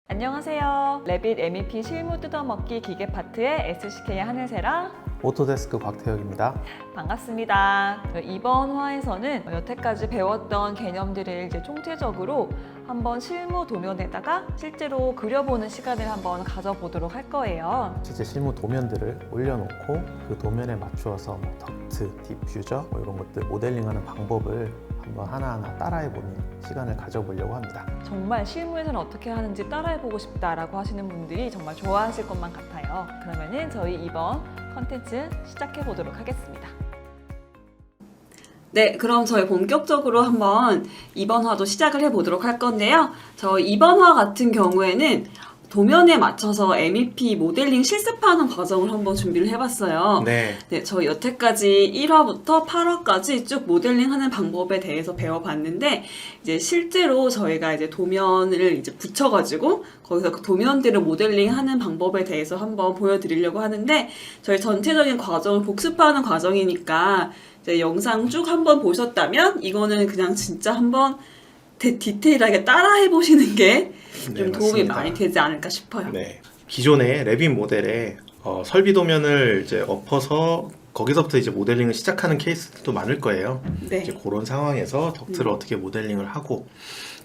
안녕하세요. 레빗 MEP 실무 뜯어먹기 기계 파트의 SCK 하늘새랑 오토데스크 곽태혁입니다. 반갑습니다. 이번 화에서는 여태까지 배웠던 개념들을 이제 총체적으로 한번 실무 도면에다가 실제로 그려보는 시간을 한번 가져보도록 할 거예요. 실제 실무 도면들을 올려놓고 그 도면에 맞추어서 덕트, 디퓨저 이런 것들 모델링하는 방법을 한번 하나하나 따라해보는 시간을 가져보려고 합니다. 정말 실무에서는 어떻게 하는지 따라해보고 싶다라고 하시는 분들이 정말 좋아하실 것만 같아요. 그러면은 저희 이번 컨텐츠 시작해보도록 하겠습니다. 네, 그럼 저희 본격적으로 한번 이번 화도 시작을 해보도록 할 건데요. 저 이번 화 같은 경우에는 도면에 맞춰서 MEP 모델링 실습하는 과정을 한번 준비를 해봤어요. 네. 네, 저 여태까지 1화부터 8화까지 쭉 모델링하는 방법에 대해서 배워봤는데, 이제 실제로 저희가 이제 도면을 이제 붙여가지고 거기서 그 도면들을 모델링하는 방법에 대해서 한번 보여드리려고 하는데, 저희 전체적인 과정을 복습하는 과정이니까 이제 영상 쭉 한번 보셨다면 이거는 그냥 진짜 한번 디테일하게 따라해보시는 게 좀 도움이 맞습니다. 많이 되지 않을까 싶어요. 네. 기존의 레빗 모델에 설비 도면을 이제 엎어서 거기서부터 이제 모델링을 시작하는 케이스도 많을 거예요. 네. 이제 그런 상황에서 덕트를 어떻게 모델링을 하고,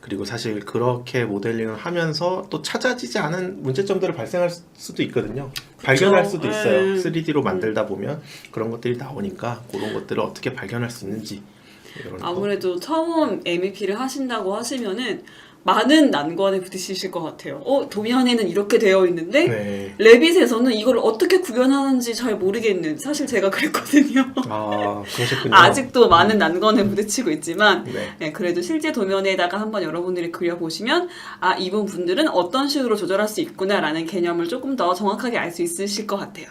그리고 사실 그렇게 모델링을 하면서 또 찾아지지 않은 문제점들을 발생할 수도 있거든요. 발견할 수도 있어요. 3D로 만들다 보면 그런 것들이 나오니까 그런 것들을 어떻게 발견할 수 있는지, 이런 거. 아무래도 처음 MEP를 하신다고 하시면은 많은 난관에 부딪히실 것 같아요. 도면에는 이렇게 되어 있는데 네. 레빗에서는 이걸 어떻게 구별하는지 잘 모르겠는, 사실 제가 그랬거든요. 아, 그러셨군요. 아직도 많은 난관에 부딪히고 있지만 네. 네, 그래도 실제 도면에다가 한번 여러분들이 그려보시면 이분 분들은 어떤 식으로 조절할 수 있구나라는 개념을 조금 더 정확하게 알 수 있으실 것 같아요.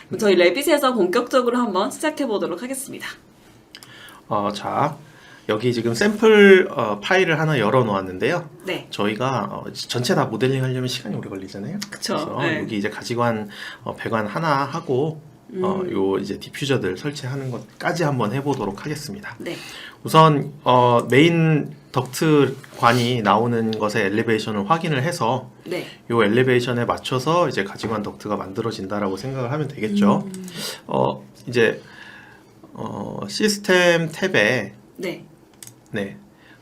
그럼 저희 레빗에서 본격적으로 한번 시작해 보도록 하겠습니다. 자, 여기 지금 샘플 파일을 하나 열어 놓았는데요. 네. 저희가 전체 다 모델링 하려면 시간이 오래 걸리잖아요. 그쵸. 그래서 네. 여기 이제 가지관 배관 하나 하고 요 이제 디퓨저들 설치하는 것까지 한번 해보도록 하겠습니다. 네. 우선 메인 덕트 관이 나오는 것의 엘리베이션을 확인을 해서 네. 요 엘리베이션에 맞춰서 이제 가지관 덕트가 만들어진다라고 생각을 하면 되겠죠. 이제 시스템 탭에 네.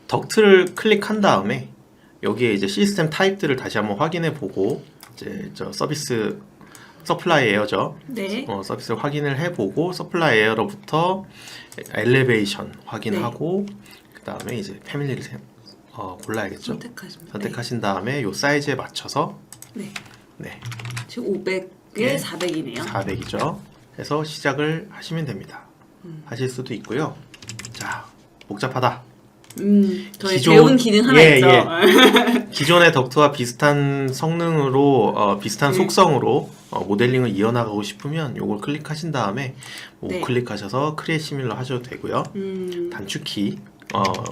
덕트를 클릭한 다음에 여기에 이제 시스템 타입들을 다시 한번 확인해 보고, 이제 저 서비스 서플라이 에어죠. 네. 서비스를 확인을 해 보고 서플라이 에어로부터 엘리베이션 확인하고 그 다음에 이제 패밀리를 골라야겠죠. 선택하신 다음에 요 사이즈에 맞춰서 네. 네. 지금 500에 네. 400이네요. 400이죠. 해서 시작을 하시면 됩니다. 하실 수도 있고요. 자, 복잡하다. 저희 배운 기능 하나 있죠. 기존의 덕트와 비슷한 성능으로 비슷한 속성으로 모델링을 이어나가고 싶으면 요걸 클릭하신 다음에 네. 클릭하셔서 크리에이트 시밀러 하셔도 되고요. 단축키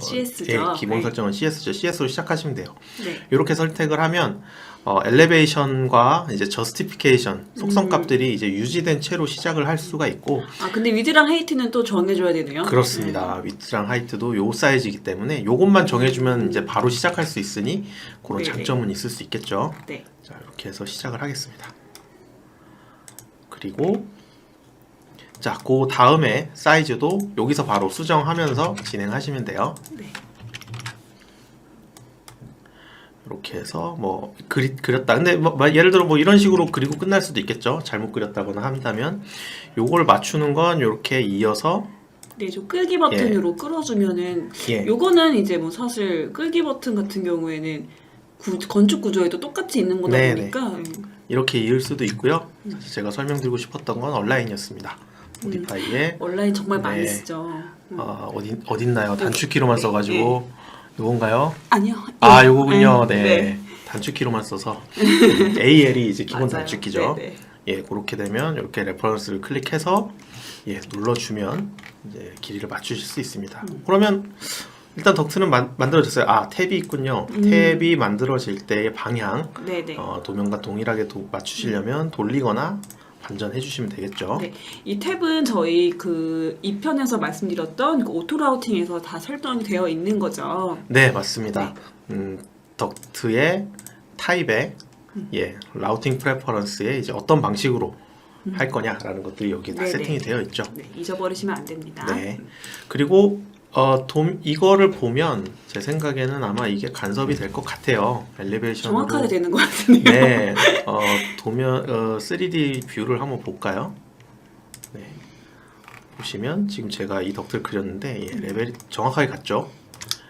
CS죠. 기본 네. 설정은 CS죠. CS로 시작하시면 돼요. 네. 이렇게 선택을 하면 엘리베이션과 이제 저스티피케이션 속성값들이 이제 유지된 채로 시작을 할 수가 있고, 근데 위드랑 헤이트는 또 정해줘야 되네요. 그렇습니다. 위트랑 하이트도 요 사이즈이기 때문에 요것만 정해주면 이제 바로 시작할 수 있으니 그런 네네. 장점은 있을 수 있겠죠. 네. 자, 이렇게 해서 시작을 하겠습니다. 그리고 자, 그 다음에 사이즈도 여기서 바로 수정하면서 진행하시면 돼요. 네. 이렇게 해서 뭐 그렸다. 근데 예를 들어 이런 식으로 그리고 끝날 수도 있겠죠. 잘못 그렸다거나 한다면 요걸 맞추는 건 이렇게 이어서 네, 저 끌기 버튼으로 끌어주면은 예. 요거는 이제 뭐 사실 끌기 버튼 같은 경우에는 건축 구조에도 똑같이 있는 거다 네네. 보니까 이렇게 이을 수도 있고요. 사실 제가 설명드리고 싶었던 건 온라인이었습니다. 모디파이에 온라인 정말 네. 많이 쓰죠. 어딨나요? 단축키로만 네, 써가지고 요건가요? 아니요. 요거군요. 네. 네. 단축키로만 써서 AL이 이제 기본 맞아요. 단축키죠. 네네. 예, 그렇게 되면 이렇게 레퍼런스를 클릭해서 눌러주면 이제 길이를 맞추실 수 있습니다. 그러면 일단 덕트는 만들어졌어요. 탭이 있군요. 탭이 만들어질 때의 방향, 네네. 도면과 동일하게 맞추시려면 돌리거나 반전해 주시면 되겠죠. 네, 이 탭은 저희 그 2편에서 말씀드렸던 그 오토 라우팅에서 다 설정이 되어 있는 거죠. 네, 맞습니다. 덕트의 타입에 예, 라우팅 프레퍼런스에 이제 어떤 방식으로 할 거냐라는 것들이 여기에 다 네네. 세팅이 되어 있죠. 네, 잊어버리시면 안 됩니다. 네. 그리고 이거를 보면 제 생각에는 아마 이게 간섭이 될 것 같아요. 엘리베이션으로. 정확하게 되는 것 같은데요. 네. 도면 3D 뷰를 한번 볼까요? 네. 보시면 지금 제가 이 덕트를 그렸는데 예, 레벨이 정확하게 갔죠.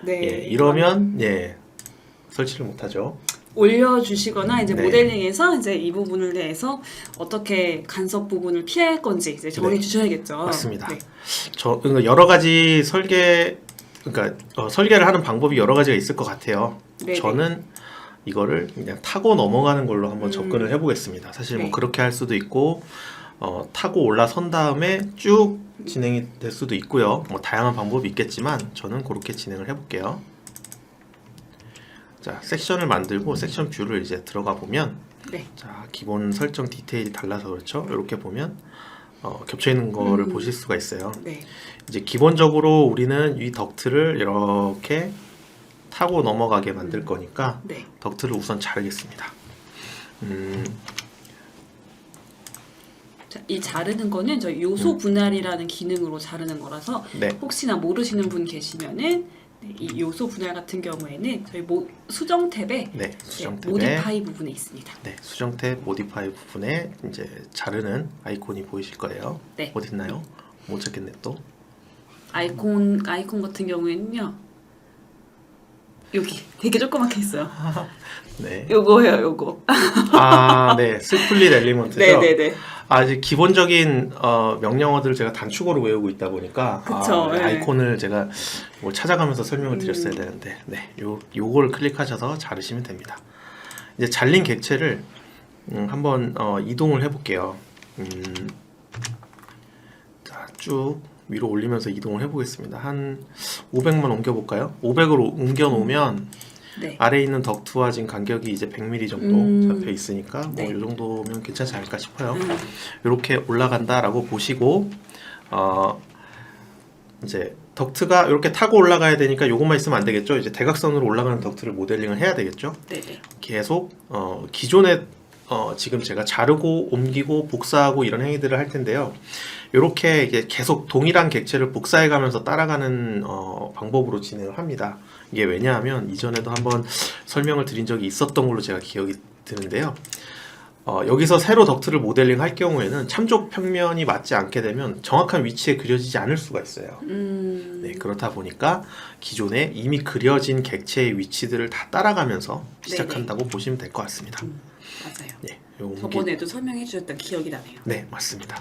네. 예, 이러면 예, 설치를 못 하죠. 올려주시거나 이제 네. 모델링에서 이제 이 부분을 대해서 어떻게 간섭 부분을 피할 건지 이제 정해 주셔야겠죠. 맞습니다. 네. 그러니까 여러 가지 그러니까 설계를 하는 방법이 여러 가지가 있을 것 같아요. 네네. 저는 이거를 그냥 타고 넘어가는 걸로 한번 접근을 해보겠습니다. 사실 뭐 네. 그렇게 할 수도 있고 타고 올라선 다음에 쭉 진행이 될 수도 있고요. 뭐 다양한 방법이 있겠지만 저는 그렇게 진행을 해볼게요. 자, 섹션을 만들고 섹션 뷰를 이제 들어가 보면 네. 자, 기본 설정 디테일이 달라서 그렇죠. 이렇게 보면 겹쳐 있는 거를 보실 수가 있어요. 네. 이제 기본적으로 우리는 이 덕트를 이렇게 타고 넘어가게 만들 거니까 네. 덕트를 우선 자르겠습니다. 자, 이 자르는 거는 저희 요소 분할이라는 기능으로 자르는 거라서 네. 혹시나 모르시는 분 계시면은 네, 이 요소 분할 같은 경우에는 저희 수정 탭에 네, 수정 탭에 모디파이 부분에 있습니다. 네, 수정 탭 모디파이 부분에 이제 자르는 아이콘이 보이실 거예요. 네. 어디 있나요? 못 찾겠네 또. 아이콘 같은 경우에는요. 여기 되게 조그맣게 있어요. 네. 요거예요, 요거. 아, 네. 스플릿 엘리먼트죠. 네네네. 이제 기본적인 명령어들을 제가 단축으로 외우고 있다 보니까 그쵸, 네. 아이콘을 제가 뭘 찾아가면서 설명을 드렸어야 되는데 네, 요걸 클릭하셔서 자르시면 됩니다. 이제 잘린 객체를 한번 이동을 해볼게요. 자, 쭉 위로 올리면서 이동을 해보겠습니다. 한 500만 옮겨볼까요? 500으로 옮겨놓으면 네. 아래에 있는 덕트와 지금 간격이 이제 100mm 정도 잡혀 있으니까 네. 뭐 이 정도면 괜찮지 않을까 싶어요. 이렇게 올라간다라고 보시고 이제 덕트가 이렇게 타고 올라가야 되니까 요것만 있으면 안 되겠죠. 이제 대각선으로 올라가는 덕트를 모델링을 해야 되겠죠. 네네. 계속 기존에 지금 제가 자르고 옮기고 복사하고 이런 행위들을 할 텐데요. 이렇게 이게 계속 동일한 객체를 복사해가면서 따라가는 방법으로 진행을 합니다. 이게 왜냐하면 이전에도 한번 설명을 드린 적이 있었던 걸로 제가 기억이 드는데요. 여기서 새로 덕트를 모델링 할 경우에는 참조 평면이 맞지 않게 되면 정확한 위치에 그려지지 않을 수가 있어요. 네, 그렇다 보니까 기존에 이미 그려진 객체의 위치들을 다 따라가면서 시작한다고 보시면 될 것 같습니다. 맞아요. 네, 저번에도 설명해 주셨던 기억이 나네요. 네, 맞습니다.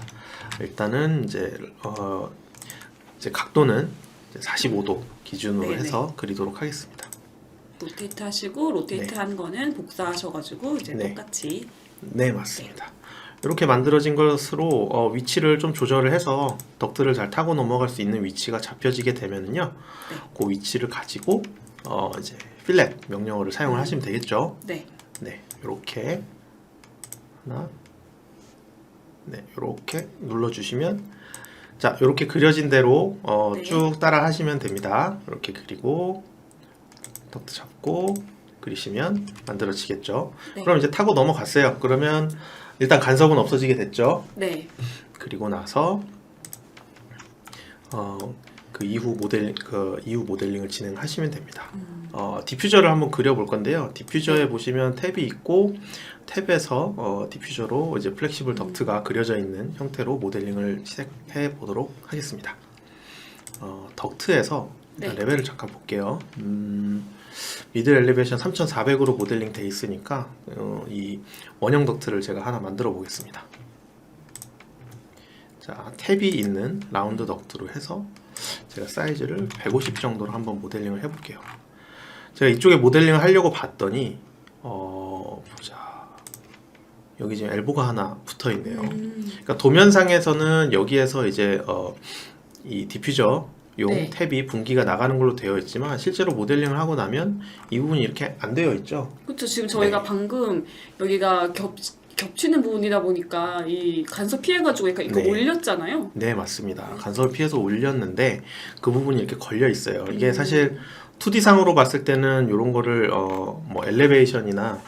일단은 이제 각도는 이제 45도 기준으로 네네. 해서 그리도록 하겠습니다. 로테이트 하시고 로테이트 한 거는 복사하셔가지고 이제 네. 똑같이 네, 맞습니다. 이렇게 만들어진 것으로 위치를 좀 조절을 해서 덕트를 잘 타고 넘어갈 수 있는 위치가 잡혀지게 되면은요, 그 위치를 가지고 이제 필렛 명령어를 사용을 하시면 되겠죠. 네. 네, 이렇게 하나, 네, 이렇게 눌러주시면 자, 이렇게 그려진 대로 네. 쭉 따라 하시면 됩니다. 이렇게 그리고 덕트 잡고 그리시면 만들어지겠죠. 네. 그럼 이제 타고 넘어갔어요. 그러면 일단 간섭은 없어지게 됐죠. 네. 그리고 나서 그 이후 모델링을 진행하시면 됩니다. 디퓨저를 한번 그려볼 건데요. 디퓨저에 보시면 탭이 있고 탭에서 디퓨저로 이제 플렉시블 덕트가 그려져 있는 형태로 모델링을 시작해 보도록 하겠습니다. 덕트에서 네. 레벨을 잠깐 볼게요. 미들 엘리베이션 3400으로 모델링 돼 있으니까 이 원형 덕트를 제가 하나 만들어 보겠습니다. 자, 탭이 있는 라운드 덕트로 해서 제가 사이즈를 150 정도로 한번 모델링을 해볼게요. 제가 이쪽에 모델링을 하려고 봤더니 보자, 여기 지금 엘보가 하나 붙어 있네요. 그러니까 도면상에서는 여기에서 이제 이 디퓨저 용 네. 탭이 분기가 나가는 걸로 되어 있지만 실제로 모델링을 하고 나면 이 부분이 이렇게 안 되어 있죠. 그렇죠. 지금 저희가 네. 방금 여기가 겹치는 부분이다 보니까 이 간섭 피해가지고 이거 네. 올렸잖아요. 네, 맞습니다. 간섭을 피해서 올렸는데 그 부분이 이렇게 걸려 있어요. 이게 사실 2D상으로 봤을 때는 이런 거를 뭐 엘리베이션이나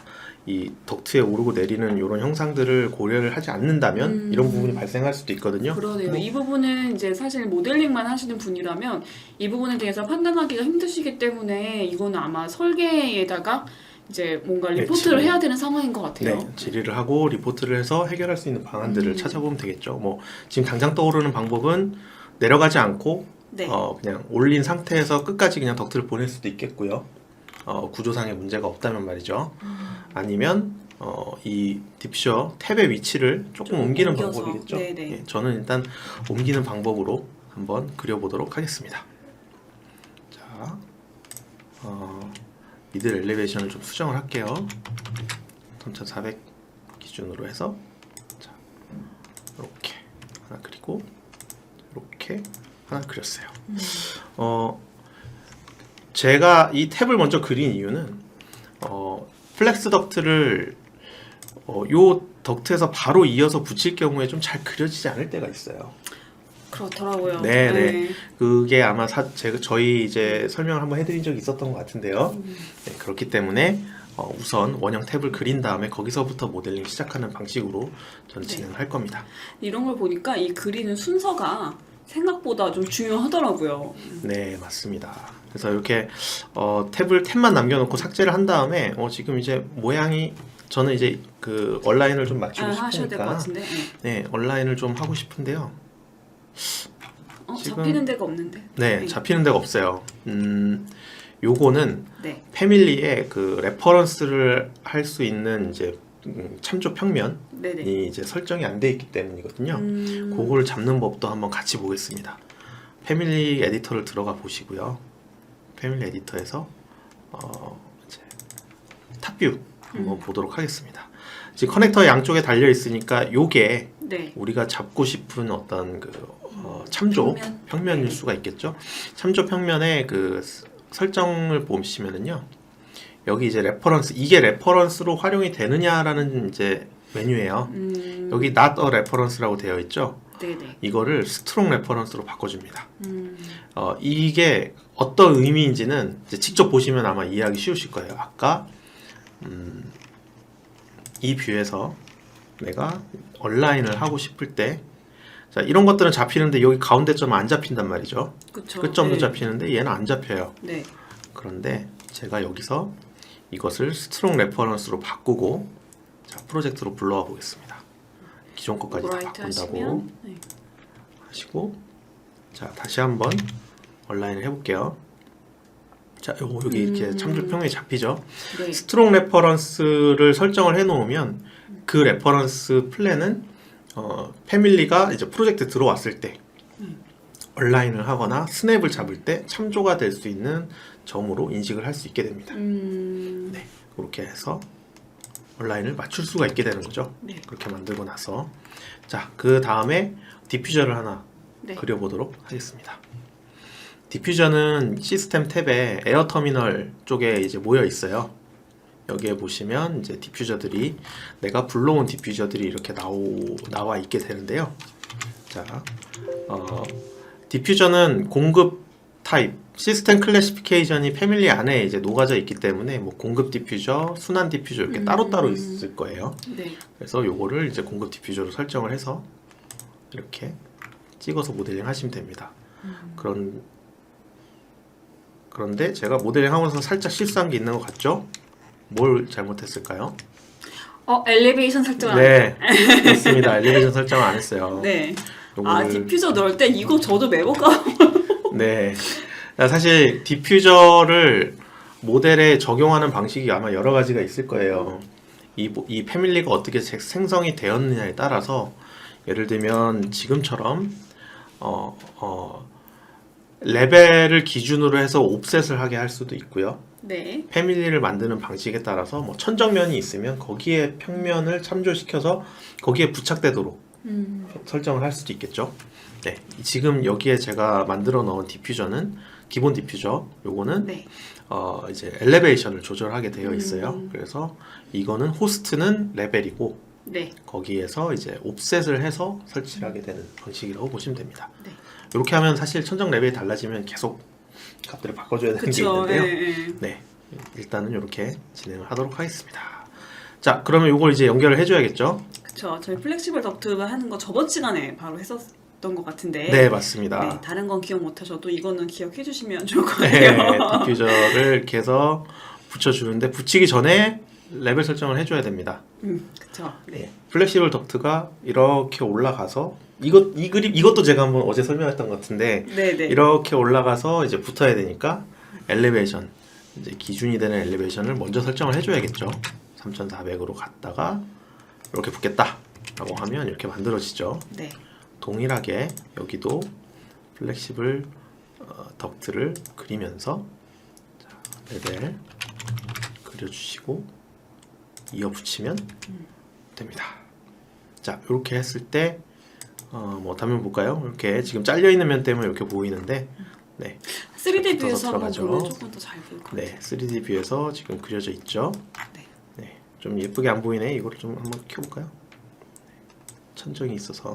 이 덕트에 오르고 내리는 이런 형상들을 고려를 하지 않는다면 이런 부분이 발생할 수도 있거든요. 그러네요. 뭐, 이 부분은 이제 사실 모델링만 하시는 분이라면 이 부분에 대해서 판단하기가 힘드시기 때문에 이거는 아마 설계에다가 이제 뭔가 네, 리포트를 질의. 해야 되는 상황인 것 같아요. 네, 질의를 하고 리포트를 해서 해결할 수 있는 방안들을 찾아보면 되겠죠. 뭐 지금 당장 떠오르는 방법은 내려가지 않고 네. 그냥 올린 상태에서 끝까지 그냥 덕트를 보낼 수도 있겠고요. 구조상의 문제가 없다면 말이죠. 아니면 이 디퓨저 탭의 위치를 조금 좀 옮기는 옮겨서. 방법이겠죠. 네네. 예, 저는 일단 옮기는 방법으로 한번 그려보도록 하겠습니다. 자, 미들 엘리베이션을 좀 수정을 할게요. 3400 기준으로 해서 자, 이렇게 하나 그리고 이렇게 하나 그렸어요. 제가 이 탭을 먼저 그린 이유는 플렉스 덕트를 요 덕트에서 바로 이어서 붙일 경우에 좀 잘 그려지지 않을 때가 있어요. 그렇더라고요. 네. 그게 아마 저희 이제 설명을 한번 해드린 적이 있었던 것 같은데요. 네, 그렇기 때문에 우선 원형 탭을 그린 다음에 거기서부터 모델링 시작하는 방식으로 저는 진행을 할 겁니다. 이런 걸 보니까 이 그리는 순서가 생각보다 좀 중요하더라고요. 네, 맞습니다. 그래서 이렇게 탭만 남겨놓고 삭제를 한 다음에 지금 이제 모양이 저는 이제 그 얼라인을 좀 맞추고 하셔야 될 것 싶으니까 같은데. 네, 얼라인을 좀 하고 싶은데요. 지금- 잡히는 데가 없는데. 네, 잡히는 데가 없어요. 요거는 네. 패밀리의 그 레퍼런스를 할 수 있는 이제 참조 평면이 네네. 이제 설정이 안 돼 있기 때문이거든요. 그거를 잡는 법도 한번 같이 보겠습니다. 패밀리 에디터를 들어가 보시고요. 패밀리 에디터에서 이제 탑뷰 한번 보도록 하겠습니다. 지금 커넥터 양쪽에 달려 있으니까 요게 네. 우리가 잡고 싶은 어떤 그 참조 평면일 수가 있겠죠. 참조 평면의 그 설정을 보시면은요. 여기 이제 레퍼런스, 이게 레퍼런스로 활용이 되느냐라는 이제 메뉴예요. 여기 not a reference라고 되어 있죠. 네네. 이거를 strong reference로 바꿔줍니다. 이게 어떤 의미인지는 이제 직접 보시면 아마 이해하기 쉬우실 거예요. 아까 이 뷰에서 내가 얼라인을 하고 싶을 때, 자, 이런 것들은 잡히는데 여기 가운데 점은 안 잡힌단 말이죠. 그쵸. 끝점도 네. 잡히는데 얘는 안 잡혀요. 네. 그런데 제가 여기서 이것을 스트롱 레퍼런스로 바꾸고 자, 프로젝트로 불러와 보겠습니다. 기존 것까지 다 오버라이트 바꾼다고 하시면, 네. 하시고 자, 다시 한번 얼라인을 해볼게요. 자, 여기 이렇게 참조 평면이 잡히죠. 네. 스트롱 레퍼런스를 설정을 해놓으면 그 레퍼런스 플랜은 패밀리가 이제 프로젝트 들어왔을 때 얼라인을 하거나 스냅을 잡을 때 참조가 될 수 있는 점으로 인식을 할 수 있게 됩니다. 네, 그렇게 해서 얼라인을 맞출 수가 있게 되는 거죠. 네. 그렇게 만들고 나서 자, 그 다음에 디퓨저를 하나 네. 그려보도록 하겠습니다. 디퓨저는 시스템 탭에 에어 터미널 쪽에 이제 모여 있어요. 여기에 보시면 이제 디퓨저들이 내가 불러온 디퓨저들이 이렇게 나와 있게 되는데요. 자, 디퓨저는 공급 타입, 시스템 클래시피케이션이 패밀리 안에 이제 녹아져 있기 때문에 뭐 공급 디퓨저, 순환 디퓨저 이렇게 따로따로 있을 거예요. 네. 그래서 요거를 이제 공급 디퓨저로 설정을 해서 이렇게 찍어서 모델링 하시면 됩니다. 그런데 제가 모델링 하면서 살짝 실수한 게 있는 것 같죠? 뭘 잘못했을까요? 엘리베이션 설정 안 네, 맞습니다. 엘리베이션 설정을 안 했어요. 네. 요거를- 디퓨저 넣을 때 이거 저도 매번 까먹어요. 네. 사실 디퓨저를 모델에 적용하는 방식이 아마 여러 가지가 있을 거예요. 이 패밀리가 어떻게 생성이 되었느냐에 따라서 예를 들면 지금처럼 레벨을 기준으로 해서 옵셋을 하게 할 수도 있고요. 네. 패밀리를 만드는 방식에 따라서 뭐 천정면이 있으면 거기에 평면을 참조시켜서 거기에 부착되도록 설정을 할 수도 있겠죠. 네, 지금 여기에 제가 만들어 놓은 디퓨저는 기본 디퓨저. 요거는 네. 이제 엘리베이션을 조절하게 되어 있어요. 그래서 이거는 호스트는 레벨이고 네. 거기에서 이제 옵셋을 해서 설치를 하게 되는 방식이라고 보시면 됩니다. 네. 이렇게 하면 사실 천정 레벨이 달라지면 계속 값들을 바꿔줘야 되는 게 그쵸. 있는데요. 네. 네, 일단은 이렇게 진행을 하도록 하겠습니다. 자, 그러면 이걸 이제 연결을 해줘야겠죠? 그쵸. 저희 플렉시블 덕트 하는 거 저번 시간에 바로 했었던 것 같은데. 네, 맞습니다. 네, 다른 건 기억 못하셔도 이거는 기억해 주시면 좋을 것 네, 같아요. 디퓨저를 이렇게 해서 붙여주는데 붙이기 전에 레벨 설정을 해줘야 됩니다. 그쵸. 네. 플렉시블 덕트가 이렇게 올라가서 이것도 제가 한번 어제 설명했던 것 같은데 네네. 이렇게 올라가서 이제 붙어야 되니까 엘리베이션 이제 기준이 되는 엘리베이션을 먼저 설정을 해줘야겠죠. 3,400으로 갔다가 이렇게 붙겠다라고 하면 이렇게 만들어지죠. 네. 동일하게 여기도 플렉시블 덕트를 그리면서 자, 레벨 그려주시고 이어 붙이면 됩니다. 자, 이렇게 했을 때 뭐 단면 볼까요? 이렇게 지금 잘려 있는 면 때문에 이렇게 보이는데, 네, 3D 붙어서 뷰에서 한번 들어가죠. 보면 조금 더 잘 보일 것 같아요. 네, 3D 뷰에서 지금 그려져 있죠. 네. 네, 좀 예쁘게 안 보이네. 이거를 좀 한번 켜볼까요? 천정이 있어서.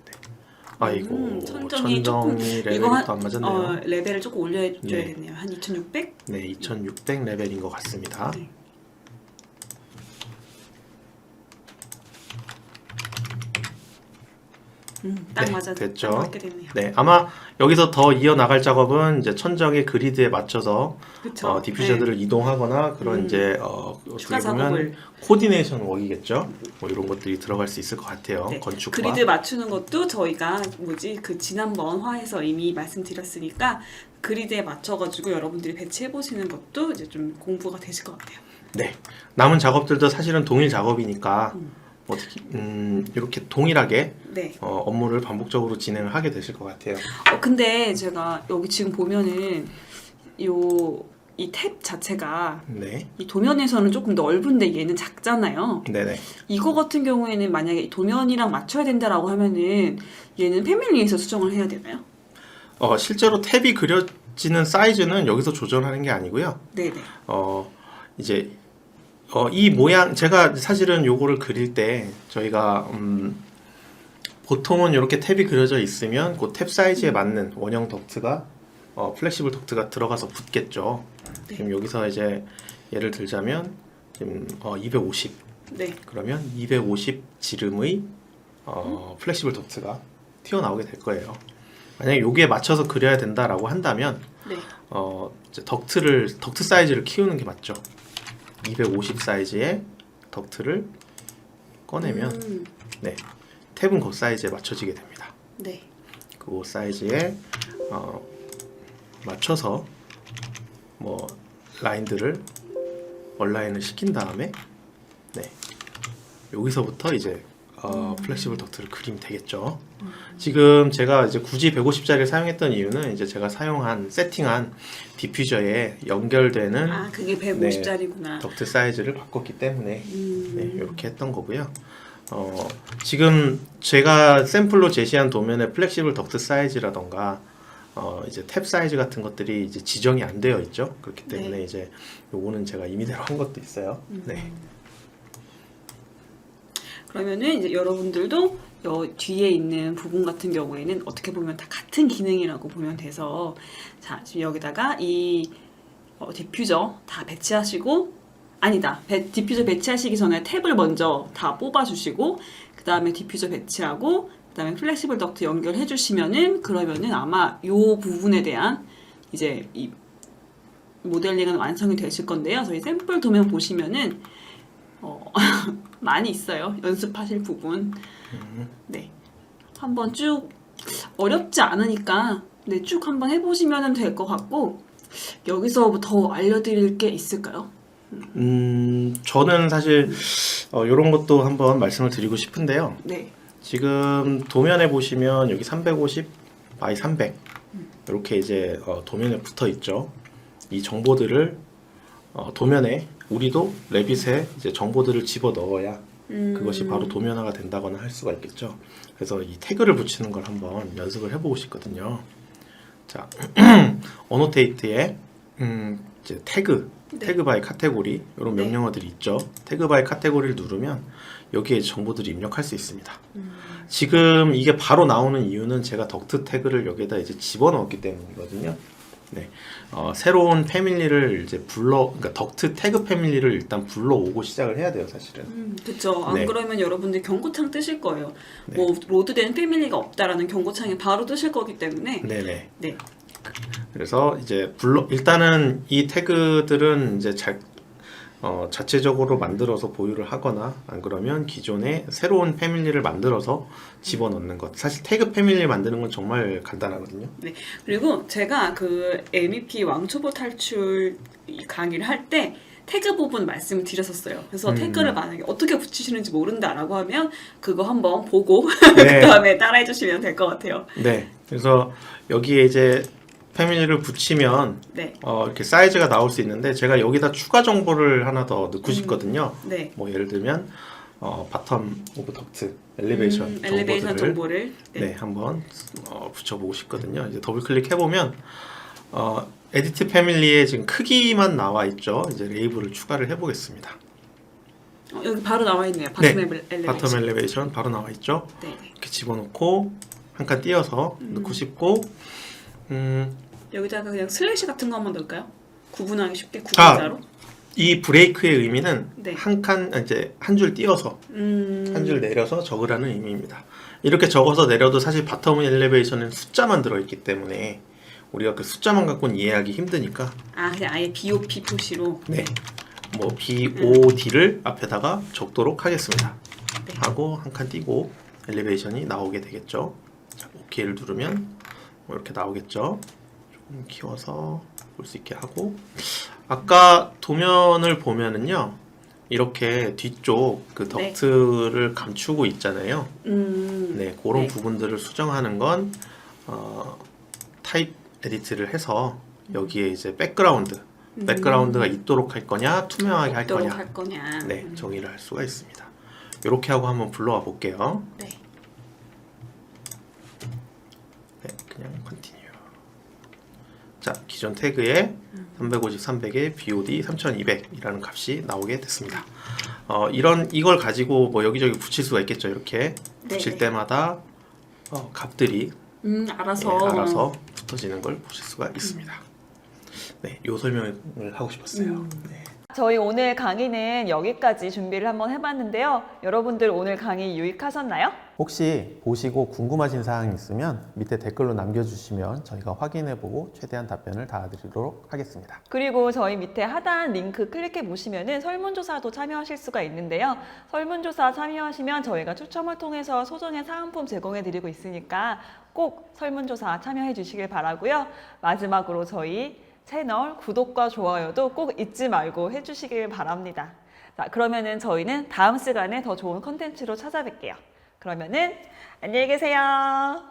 네. 아이고, 천정이 조금 레벨이 이거 또 안 맞았네요. 레벨을 조금 올려줘야겠네요. 네. 한 2,600? 네, 2600 레벨인 것 같습니다. 네. 딱 네, 맞아. 됐죠. 딱 맞게 됐네요. 네, 아마 여기서 더 이어 나갈 작업은 이제 천정의 그리드에 맞춰서 그쵸. 디퓨저들을 이동하거나 그런 이제 추가 어떻게 보면 작업을. 코디네이션 웍이겠죠. 뭐 이런 것들이 들어갈 수 있을 것 같아요. 네. 건축과. 그리드 맞추는 것도 저희가 그 지난번 화에서 이미 말씀드렸으니까 그리드에 맞춰가지고 여러분들이 배치해 보시는 것도 이제 좀 공부가 되실 것 같아요. 네, 남은 작업들도 사실은 동일 작업이니까 어떻게 이렇게 동일하게 네. 업무를 반복적으로 진행을 하게 되실 것 같아요. 근데 제가 여기 지금 보면은 이 탭 자체가 네, 이 도면에서는 조금 넓은데 얘는 작잖아요. 네네. 이거 같은 경우에는 만약에 이 도면이랑 맞춰야 된다라고 하면은 얘는 패밀리에서 수정을 해야 되나요? 실제로 탭이 그려지는 사이즈는 여기서 조절하는 게 아니고요. 네네. 이제 이 모양 제가 사실은 요거를 그릴 때 저희가 보통은 이렇게 탭이 그려져 있으면 그 탭 사이즈에 맞는 원형 덕트가 플렉시블 덕트가 들어가서 붙겠죠. 네. 지금 여기서 이제 예를 들자면 지금 250 네. 그러면 250 지름의 플렉시블 덕트가 튀어나오게 될 거예요. 만약에 여기에 맞춰서 그려야 된다라고 한다면 네. 이제 덕트 사이즈를 키우는 게 맞죠. 250 사이즈의 덕트를 꺼내면 네, 탭은 그 사이즈에 맞춰지게 됩니다. 네. 그 사이즈에 맞춰서 뭐 라인들을 얼라인을 시킨 다음에 네, 여기서부터 이제 플렉시블 덕트를 그리면 되겠죠. 지금 제가 이제 굳이 150짜리를 사용했던 이유는 이제 제가 세팅한 디퓨저에 연결되는 그게 150짜리구나. 덕트 사이즈를 바꿨기 때문에 네, 이렇게 했던 거고요. 지금 제가 샘플로 제시한 도면의 플렉시블 덕트 사이즈라던가 이제 탭 사이즈 같은 것들이 이제 지정이 안 되어 있죠. 그렇기 때문에 네. 이제 요거는 제가 임의대로 한 것도 있어요. 네. 그러면은 이제 여러분들도 뒤에 있는 부분 같은 경우에는 어떻게 보면 다 같은 기능이라고 보면 돼서 자 지금 여기다가 이 디퓨저 다 배치하시고 디퓨저 배치하시기 전에 탭을 먼저 다 뽑아주시고 그 다음에 디퓨저 배치하고 그 다음에 플렉시블 덕트 연결해 주시면은 그러면은 아마 요 부분에 대한 이제 이 모델링은 완성이 되실 건데요. 저희 샘플 도면 보시면은 많이 있어요. 연습하실 부분. 네. 한번 쭉 어렵지 않으니까 네, 쭉 한번 해보시면 될 것 같고 여기서 더 알려드릴 게 있을까요? 저는 사실 이런 것도 한번 말씀을 드리고 싶은데요. 네. 지금 도면에 보시면 여기 350 by 300 이렇게 이제 도면에 붙어 있죠. 이 정보들을 도면에 우리도 레빗에 이제 정보들을 집어 넣어야 그것이 바로 도면화가 된다거나 할 수가 있겠죠. 그래서 이 태그를 붙이는 걸 한번 연습을 해보고 싶거든요. 자, 어노테이트에 이제 태그 바이 카테고리 이런 명령어들이 있죠. 태그 바이 카테고리를 누르면 여기에 정보들을 입력할 수 있습니다. 지금 이게 바로 나오는 이유는 제가 덕트 태그를 여기에다 이제 집어넣었기 때문이거든요. 새로운 패밀리를 이제 그러니까 덕트 태그 패밀리를 일단 불러오고 시작을 해야 돼요, 사실은. 그쵸. 안 네. 그러면 여러분들 경고창 뜨실 거예요. 네. 뭐 로드된 패밀리가 없다라는 경고창이 바로 뜨실 거기 때문에. 네네. 네. 그래서 이제 일단은 이 태그들은 이제 자체적으로 만들어서 보유를 하거나 안 그러면 기존에 새로운 패밀리를 만들어서 집어넣는 것. 사실 태그 패밀리 만드는 건 정말 간단하거든요. 네. 그리고 제가 그 MVP 왕초보 탈출 강의를 할 때 태그 부분 말씀을 드렸었어요. 그래서 태그를 만약에 어떻게 붙이시는지 모른다라고 하면 그거 한번 보고 네. 그 다음에 따라해 주시면 될 것 같아요. 네. 그래서 여기에 이제 패밀리를 붙이면 네. 이렇게 사이즈가 나올 수 있는데 제가 여기다 추가 정보를 하나 더 넣고 싶거든요. 네. 뭐 예를 들면 바텀 오브 덕트 엘리베이션 엘리베이션 정보들을 정보를 네, 한번 붙여보고 싶거든요. 이제 더블 클릭해 보면 에디트 패밀리의 지금 크기만 나와 있죠. 이제 레이블을 추가를 해보겠습니다. 여기 바로 나와 있네요. 바텀 네, 엘리베이션. 바텀 엘리베이션 바로 나와 있죠. 네. 이렇게 집어넣고 한 칸 띄어서 넣고 싶고 여기다가 그냥 슬래시 같은 거 한번 넣을까요? 구분하기 쉽게 구분자로. 이 브레이크의 의미는 네. 이제 한 줄 띄어서 한 줄 내려서 적으라는 의미입니다. 이렇게 적어서 내려도 사실 바텀 엘리베이션은 숫자만 들어있기 때문에 우리가 그 숫자만 갖고는 이해하기 힘드니까 그냥 아예 BOP 표시로. 네, 뭐 BOD를 앞에다가 적도록 하겠습니다. 네. 하고 한 칸 띄고 엘리베이션이 나오게 되겠죠. 자, OK를 누르면 뭐 이렇게 나오겠죠. 조금 키워서 볼 수 있게 하고 아까 도면을 보면은요 이렇게 뒤쪽 그 덕트를 감추고 있잖아요. 네, 그런 네. 부분들을 수정하는 건 타입 에디트를 해서 여기에 이제 백그라운드가 있도록 할 거냐 투명하게 할 없도록 거냐, 할 거냐. 네, 정의를 할 수가 있습니다. 이렇게 하고 한번 불러와 볼게요. 네. 네, 그냥 컨티뉴. 자, 기존 태그에 350, 300에 BOD 3200이라는 값이 나오게 됐습니다. 이걸 가지고 뭐 여기저기 붙일 수가 있겠죠. 이렇게 붙일 네. 때마다 값들이 알아서. 붙어지는 걸 보실 수가 있습니다. 네, 요 설명을 하고 싶었어요. 네. 저희 오늘 강의는 여기까지 준비를 한번 해봤는데요. 여러분들 오늘 강의 유익하셨나요? 혹시 보시고 궁금하신 사항이 있으면 밑에 댓글로 남겨주시면 저희가 확인해보고 최대한 답변을 달아드리도록 하겠습니다. 그리고 저희 밑에 하단 링크 클릭해 보시면은 설문조사도 참여하실 수가 있는데요. 설문조사 참여하시면 저희가 추첨을 통해서 소정의 사은품 제공해 드리고 있으니까 꼭 설문조사 참여해 주시길 바라고요. 마지막으로 저희 채널 구독과 좋아요도 꼭 잊지 말고 해주시길 바랍니다. 자, 그러면은 저희는 다음 시간에 더 좋은 컨텐츠로 찾아뵐게요. 그러면은 안녕히 계세요.